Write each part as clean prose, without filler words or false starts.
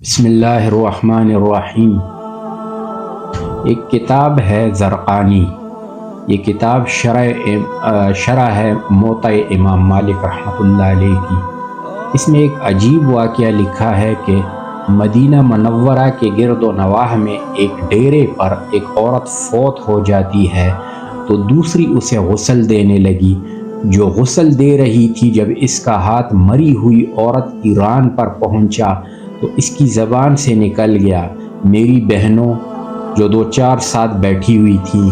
بسم اللہ الرحمن الرحیم۔ ایک کتاب ہے زرقانی، یہ کتاب شرح ہے موطأ امام مالک رحمۃ اللہ علیہ کی۔ اس میں ایک عجیب واقعہ لکھا ہے کہ مدینہ منورہ کے گرد و نواح میں ایک ڈیرے پر ایک عورت فوت ہو جاتی ہے تو دوسری اسے غسل دینے لگی۔ جو غسل دے رہی تھی، جب اس کا ہاتھ مری ہوئی عورت کی ران پر پہنچا تو اس کی زبان سے نکل گیا، میری بہنوں جو دو چار ساتھ بیٹھی ہوئی تھی،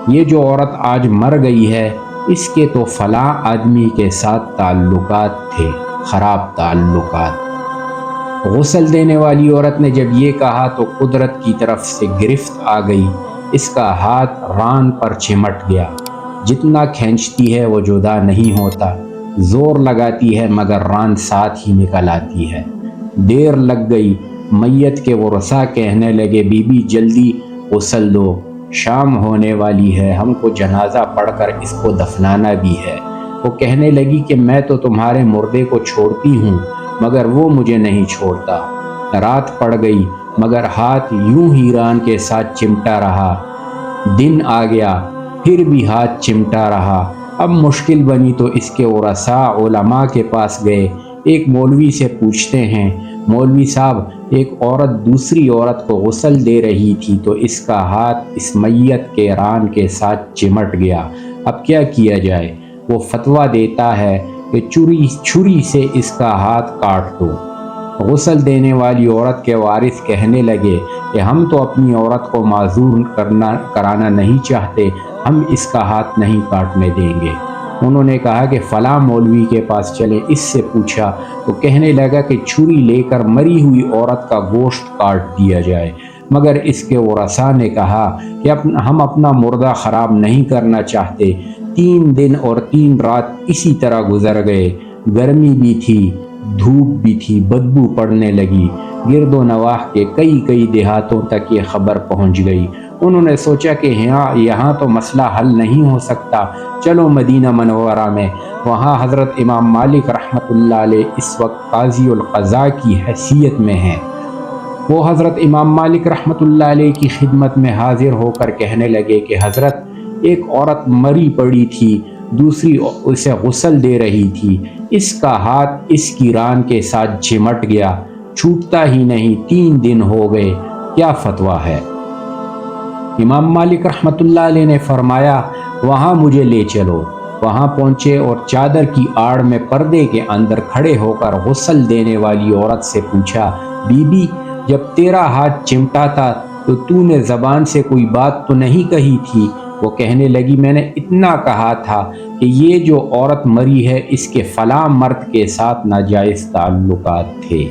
یہ جو عورت آج مر گئی ہے اس کے تو فلاں آدمی کے ساتھ تعلقات تھے، خراب تعلقات۔ غسل دینے والی عورت نے جب یہ کہا تو قدرت کی طرف سے گرفت آ گئی، اس کا ہاتھ ران پر چمٹ گیا، جتنا کھینچتی ہے وہ جدا نہیں ہوتا، زور لگاتی ہے مگر ران ساتھ ہی نکل آتی ہے۔ دیر لگ گئی، میت کے ورثاء کہنے لگے، بی بی جلدی غسل دو، شام ہونے والی ہے، ہم کو جنازہ پڑھ کر اس کو دفنانا بھی ہے۔ وہ کہنے لگی کہ میں تو تمہارے مردے کو چھوڑتی ہوں مگر وہ مجھے نہیں چھوڑتا۔ رات پڑ گئی مگر ہاتھ یوں ہی ران کے ساتھ چمٹا رہا، دن آ گیا پھر بھی ہاتھ چمٹا رہا۔ اب مشکل بنی تو اس کے ورثاء علماء کے پاس گئے، ایک مولوی سے پوچھتے ہیں، مولوی صاحب ایک عورت دوسری عورت کو غسل دے رہی تھی تو اس کا ہاتھ اس میت کے ران کے ساتھ چمٹ گیا، اب کیا کیا جائے؟ وہ فتویٰ دیتا ہے کہ چھری سے اس کا ہاتھ کاٹ دو۔ غسل دینے والی عورت کے وارث کہنے لگے کہ ہم تو اپنی عورت کو معذور کرانا نہیں چاہتے، ہم اس کا ہاتھ نہیں کاٹنے دیں گے۔ انہوں نے کہا کہ فلاں مولوی کے پاس چلیں، اس سے پوچھا تو کہنے لگا کہ چھری لے کر مری ہوئی عورت کا گوشت کاٹ دیا جائے، مگر اس کے ورثاء نے کہا کہ ہم اپنا مردہ خراب نہیں کرنا چاہتے۔ 3 دن اور 3 رات اسی طرح گزر گئے، گرمی بھی تھی، دھوپ بھی تھی، بدبو پڑنے لگی، گرد و نواح کے کئی دیہاتوں تک یہ خبر پہنچ گئی۔ انہوں نے سوچا کہ یہاں تو مسئلہ حل نہیں ہو سکتا، چلو مدینہ منورہ میں، وہاں حضرت امام مالک رحمۃ اللہ علیہ اس وقت قاضی القضاء کی حیثیت میں ہیں۔ وہ حضرت امام مالک رحمۃ اللہ علیہ کی خدمت میں حاضر ہو کر کہنے لگے کہ حضرت ایک عورت مری پڑی تھی، دوسری اسے غسل دے رہی تھی، اس کا ہاتھ اس کی ران کے ساتھ چمٹ گیا، چھوٹتا ہی نہیں، 3 دن ہو گئے، کیا فتویٰ ہے؟ امام مالک رحمۃ اللہ علیہ نے فرمایا وہاں مجھے لے چلو۔ وہاں پہنچے اور چادر کی آڑ میں پردے کے اندر کھڑے ہو کر غسل دینے والی عورت سے پوچھا، بی بی جب تیرا ہاتھ چمٹا تھا تو نے زبان سے کوئی بات تو نہیں کہی تھی؟ وہ کہنے لگی میں نے اتنا کہا تھا کہ یہ جو عورت مری ہے اس کے فلاں مرد کے ساتھ ناجائز تعلقات تھے۔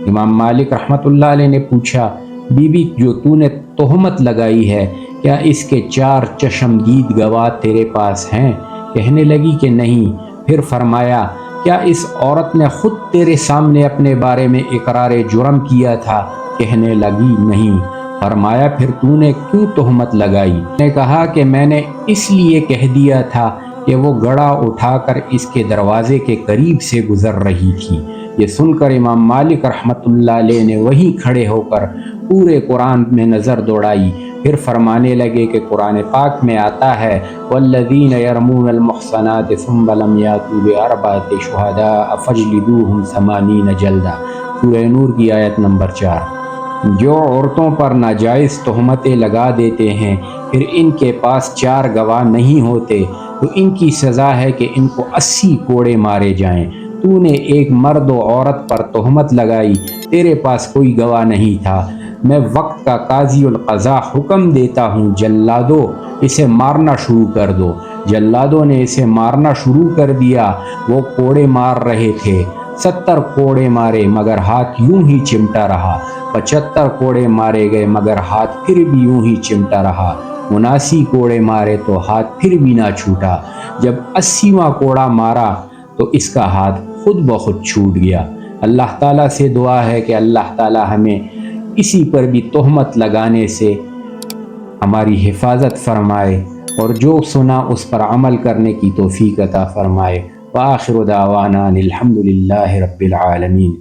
امام مالک رحمۃ اللہ علیہ نے پوچھا، بی بی جو تو نے تہمت لگائی ہے کیا اس کے 4 چشمدید گواہ تیرے پاس ہیں؟ کہنے لگی کہ نہیں۔ پھر فرمایا کیا اس عورت نے خود تیرے سامنے اپنے بارے میں اقرار جرم کیا تھا؟ کہنے لگی نہیں۔ فرمایا پھر تو نے کیوں تہمت لگائی؟ نے کہا کہ میں نے اس لیے کہہ دیا تھا کہ وہ گڑا اٹھا کر اس کے دروازے کے قریب سے گزر رہی تھی۔ یہ سن کر امام مالک رحمۃ اللہ علیہ نے وہیں کھڑے ہو کر پورے قرآن میں نظر دوڑائی، پھر فرمانے لگے کہ قرآن پاک میں آتا ہے والذین یرمون المحصنات ثم لم یاتوا باربعۃ شہداء فاجلدوہم 80 جلدہ، سورہ نور کی آیت نمبر 4۔ جو عورتوں پر ناجائز تہمتیں لگا دیتے ہیں پھر ان کے پاس 4 گواہ نہیں ہوتے تو ان کی سزا ہے کہ ان کو 80 کوڑے مارے جائیں۔ تو نے ایک مرد و عورت پر تہمت لگائی، تیرے پاس کوئی گواہ نہیں تھا، میں وقت کا قاضی القضاء حکم دیتا ہوں جلادو اسے مارنا شروع کر دو۔ جلادوں نے اسے مارنا شروع کر دیا، وہ کوڑے مار رہے تھے، 70 کوڑے مارے مگر ہاتھ یوں ہی چمٹا رہا، 75 کوڑے مارے گئے مگر ہاتھ پھر بھی یوں ہی چمٹا رہا، 79 کوڑے مارے تو ہاتھ پھر بھی نہ چھوٹا، جب 80واں کوڑا مارا تو اس کا ہاتھ خود بخود چھوٹ گیا۔ اللہ تعالیٰ سے دعا ہے کہ اللہ تعالیٰ ہمیں کسی پر بھی تہمت لگانے سے ہماری حفاظت فرمائے اور جو سنا اس پر عمل کرنے کی توفیق عطا فرمائے۔ وآخر دعوانا الحمد للہ رب العالمین۔